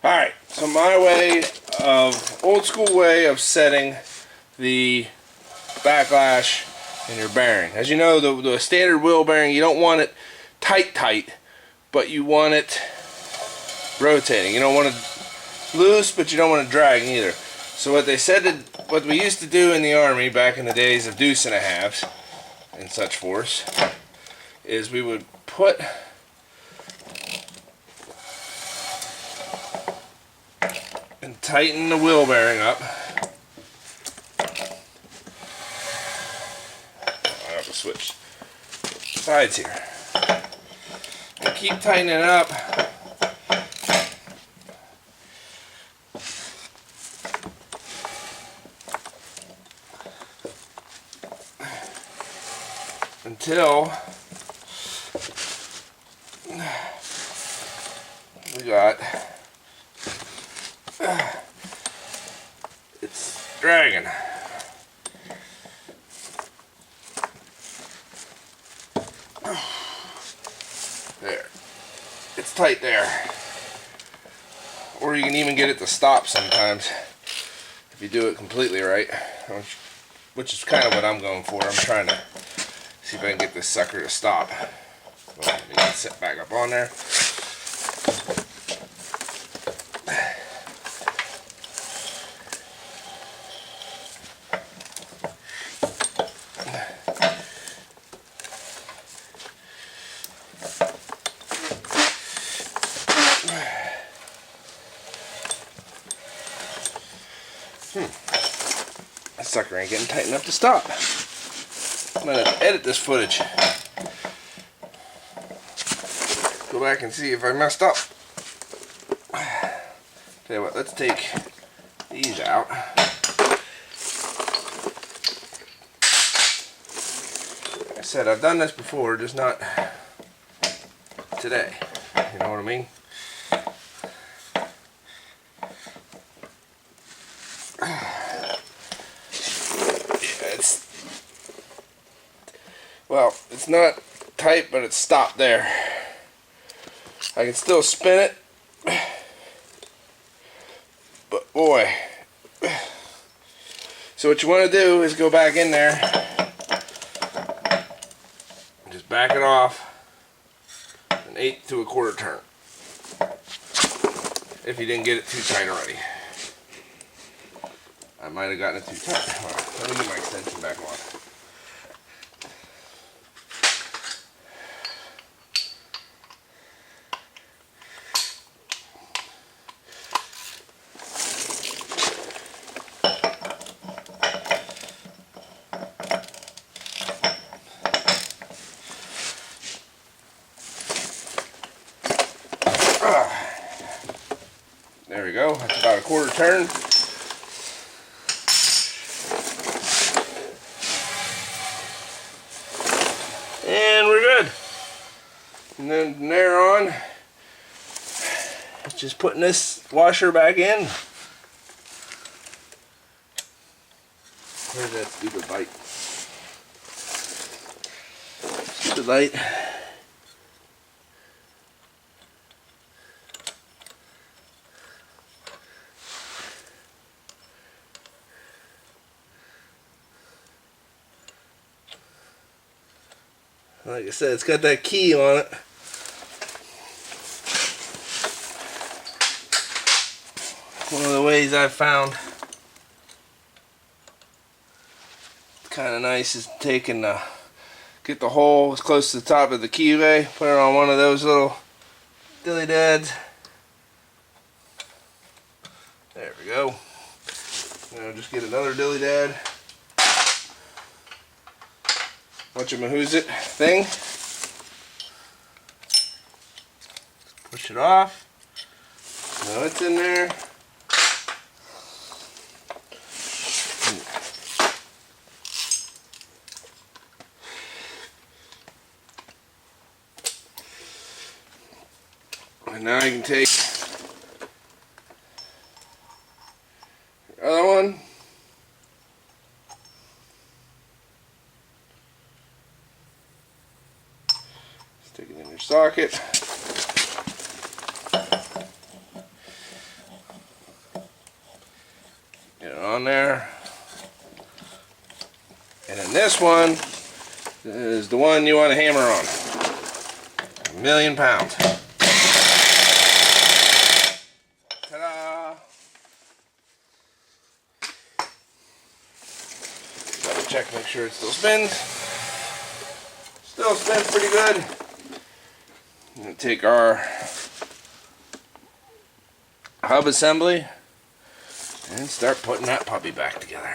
Alright, so my old school way of setting the backlash in your bearing. As you know, the standard wheel bearing, you don't want it tight, but you want it rotating. You don't want it loose, but you don't want it dragging either. So what we used to do in the Army back in the days of deuce and a halves and such force, is we would put and tighten the wheel bearing up. I have to switch sides here. And keep tightening it up until we got it's dragging. There. It's tight there. Or you can even get it to stop sometimes if you do it completely right, which is kind of what I'm going for. I'm trying to see if I can get this sucker to stop. Let me sit back up on there. That sucker ain't getting tight enough to stop. I'm going to edit this footage. Go back and see if I messed up. Tell you what, let's take these out. Like I said, I've done this before, just not today. You know what I mean? Well, it's not tight, but it's stopped there. I can still spin it, but boy. So what you want to do is go back in there, just back it off an 1/8 to 1/4 turn. If you didn't get it too tight already. I might have gotten it too tight. Hold on, let me get my extension back on. There we go, that's about 1/4 turn. And we're good. And then from there on, it's just putting this washer back in. Where's that stupid light? Stupid light. Like I said, it's got that key on it. One of the ways I've found it's kind of nice is taking get the hole as close to the top of the keyway, put it on one of those little dilly-dads. There we go. Now just get another dilly-dad. Whatchamahoosit thing. Push it off. Now it's in there. And now you can take the other one. Stick it in your socket. on there. And then this one is the one you want to hammer on. 1,000,000 pounds. Ta-da! Double check, make sure it still spins. Still spins pretty good. I'm going to take our hub assembly and start putting that puppy back together.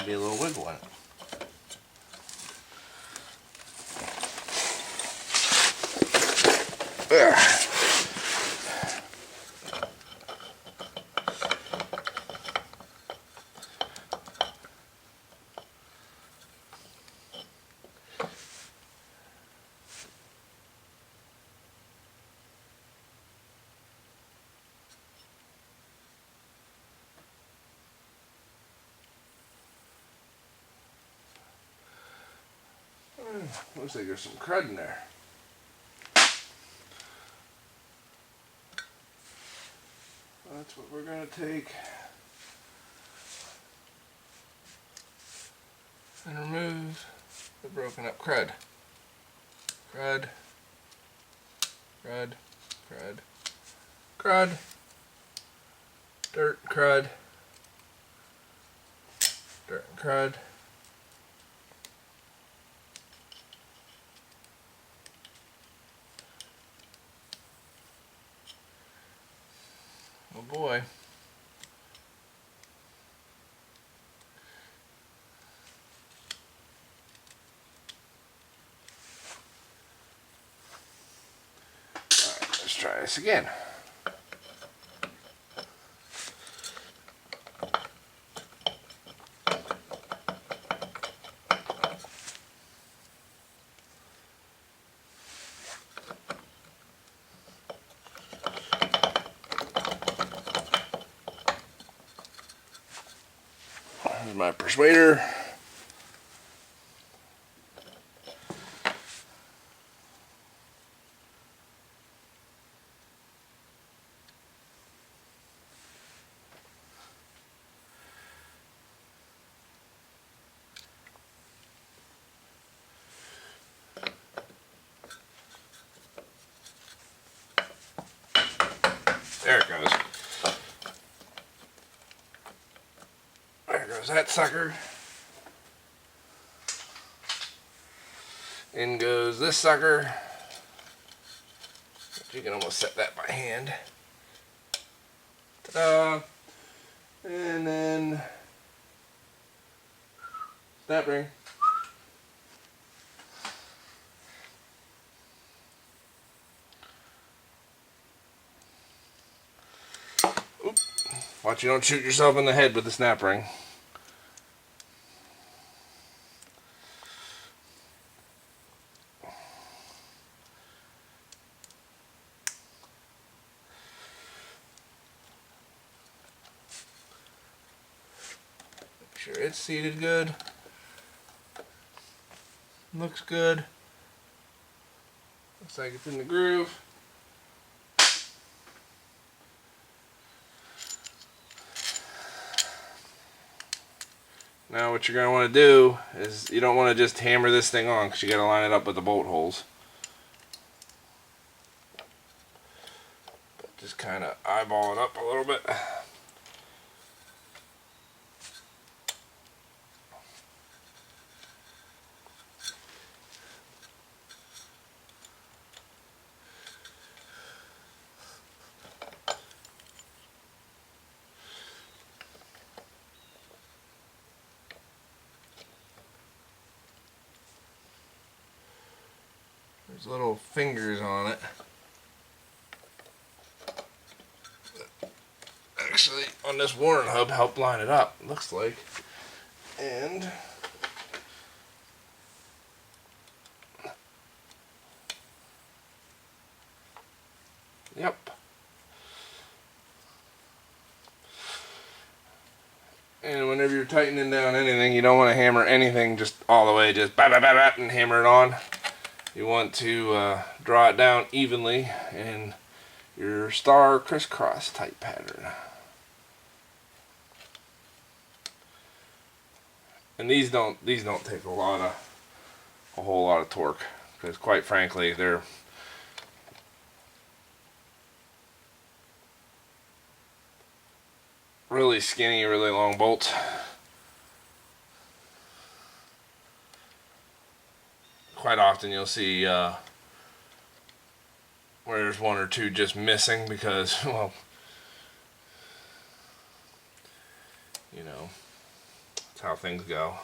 Be a little wiggle in it. There. Looks like there's some crud in there. That's what we're going to take and remove the broken up crud. Crud, crud, crud, crud, dirt, crud, dirt, crud. Oh boy. Alright, let's try this again. Here's my persuader. There it goes. There goes that sucker. In goes this sucker. You can almost set that by hand. Ta-da! And then snap ring. Oop. Watch you don't shoot yourself in the head with the snap ring. Make sure it's seated good. Looks good. Looks like it's in the groove. Now what you're going to want to do is you don't want to just hammer this thing on because you got to line it up with the bolt holes. But just kind of eyeball it up a little bit. There's little fingers on it. Actually, on this Warren hub, help line it up, looks like. And yep. And whenever you're tightening down anything, you don't want to hammer anything just all the way, just bat, bat, bat, bat, and hammer it on. You want to draw it down evenly in your star crisscross type pattern. And these don't take a whole lot of torque, because quite frankly they're really skinny, really long bolts. Quite often you'll see where there's one or two just missing because, well, you know, that's how things go.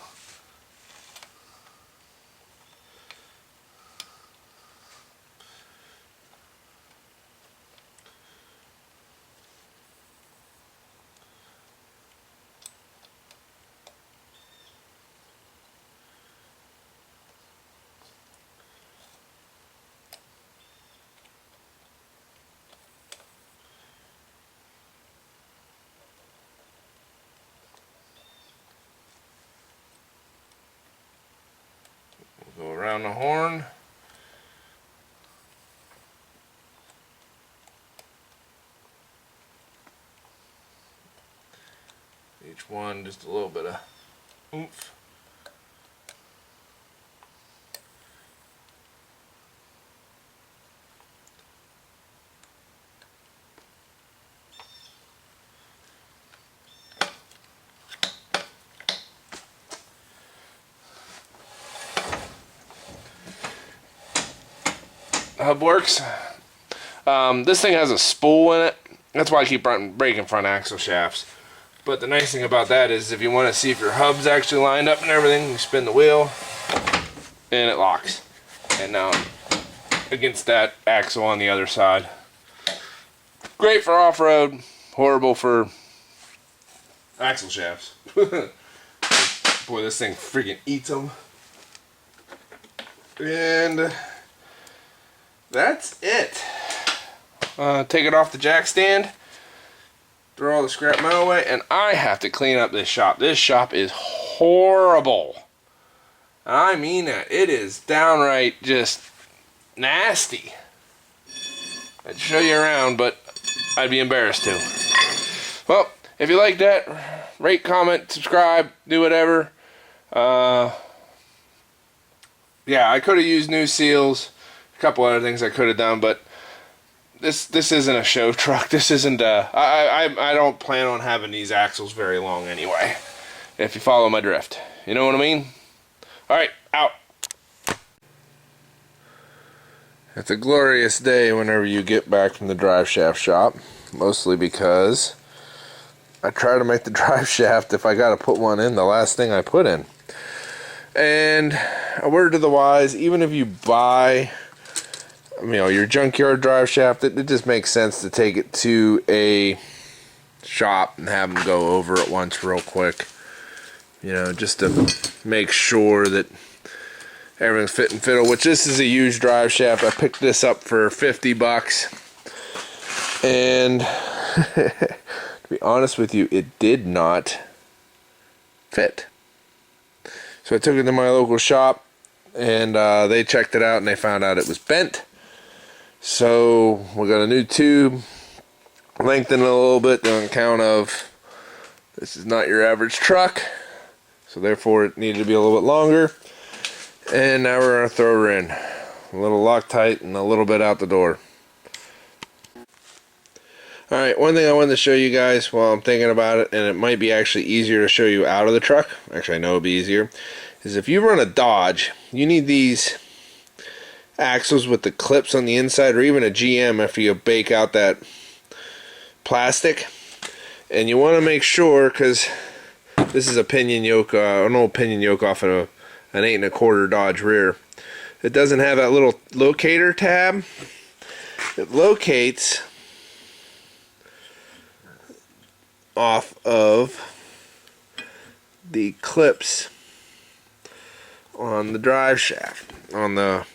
Go around the horn. Each one just a little bit of oomph. Hub works. This thing has a spool in it. That's why I keep breaking front axle shafts. But the nice thing about that is if you want to see if your hub's actually lined up and everything, you spin the wheel and it locks. And now against that axle on the other side. Great for off-road, horrible for axle shafts. Boy, this thing freaking eats them. And that's it. Take it off the jack stand, throw all the scrap metal away, and I have to clean up this shop. This shop is horrible. I mean that. It is downright just nasty. I'd show you around, but I'd be embarrassed to. Well, if you like that, rate, comment, subscribe, do whatever. Yeah, I could have used new seals. A couple other things I could have done, but this isn't a show truck. This isn't I don't plan on having these axles very long anyway, if you follow my drift. You know what I mean? Alright, out. It's a glorious day whenever you get back from the drive shaft shop, mostly because I try to make the drive shaft, if I gotta put one in, the last thing I put in. And a word to the wise, even if you buy, you know, your junkyard drive shaft, it just makes sense to take it to a shop and have them go over it once real quick, you know, just to make sure that everything's fit and fiddle. Which, this is a used drive shaft. I picked this up for 50 bucks, and to be honest with you, it did not fit. So I took it to my local shop, and they checked it out, and they found out it was bent. So we got a new tube, lengthened it a little bit on account of this is not your average truck, so therefore it needed to be a little bit longer. And now we're going to throw her in. A little Loctite and a little bit out the door. Alright, one thing I wanted to show you guys while I'm thinking about it, and it might be actually easier to show you out of the truck, actually I know it'll be easier, is if you run a Dodge, you need these axles with the clips on the inside, or even a GM after you bake out that plastic. And you want to make sure, because this is a pinion yoke, an old pinion yoke off of an 8 1/4 Dodge rear. It doesn't have that little locator tab. It locates off of the clips on the drive shaft, on the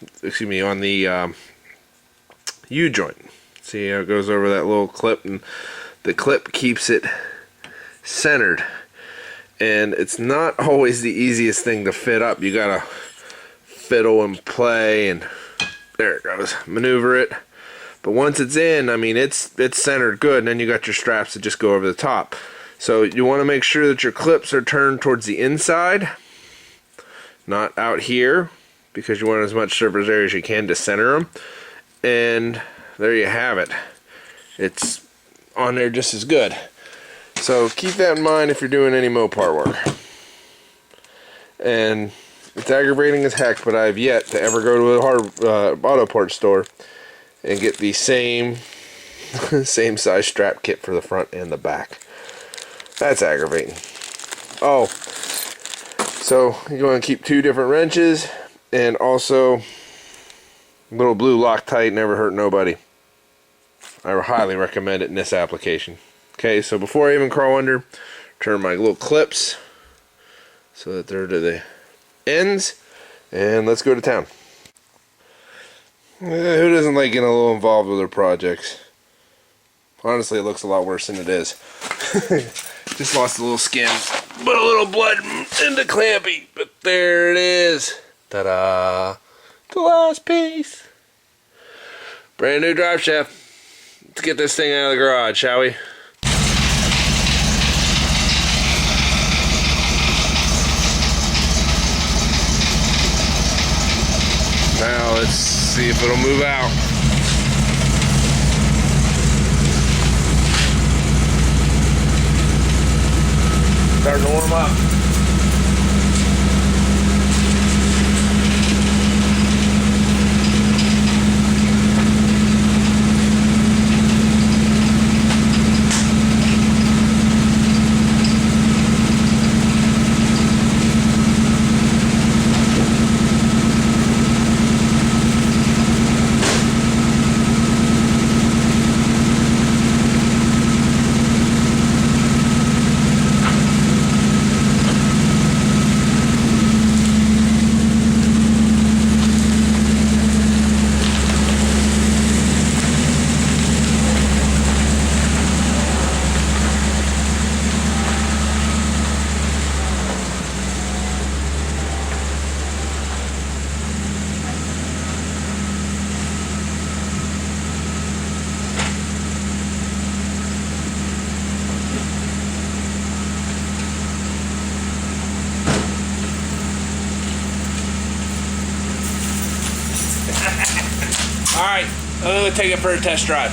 U-joint. See how it goes over that little clip, and the clip keeps it centered. and it's not always the easiest thing to fit up. You gotta fiddle and play, and there it goes, maneuver it. But once it's in, I mean, it's centered good, and then you got your straps that just go over the top. So you want to make sure that your clips are turned towards the inside, not out here, because you want as much surface area as you can to center them. And there you have it. It's on there just as good. So keep that in mind if you're doing any Mopar work. And it's aggravating as heck, but I've yet to ever go to a auto parts store and get the same size strap kit for the front and the back. That's aggravating. Oh, so you want to keep 2 different wrenches, and also little blue Loctite, never hurt nobody. I highly recommend it in this application. Okay, so before I even crawl under, turn my little clips so that they're to the ends, and let's go to town. Who doesn't like getting a little involved with their projects? Honestly, it looks a lot worse than it is. Just lost a little skin, but a little blood into Clampy. But there it is. Ta-da! The last piece. Brand new drive shaft. Let's get this thing out of the garage, shall we? Now let's see if it'll move out. Starting to warm up. Alright, I'm going to take it for a test drive.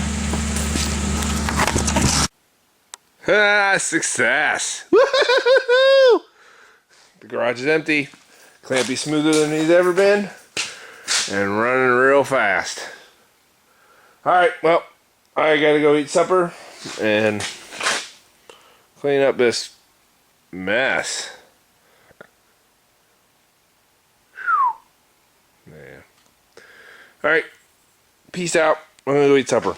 Ah, success! Woo-hoo-hoo-hoo! The garage is empty. Clampy smoother than he's ever been. And running real fast. Alright, well, I gotta go eat supper and clean up this mess. Yeah. Alright. Peace out. I'm gonna go eat supper.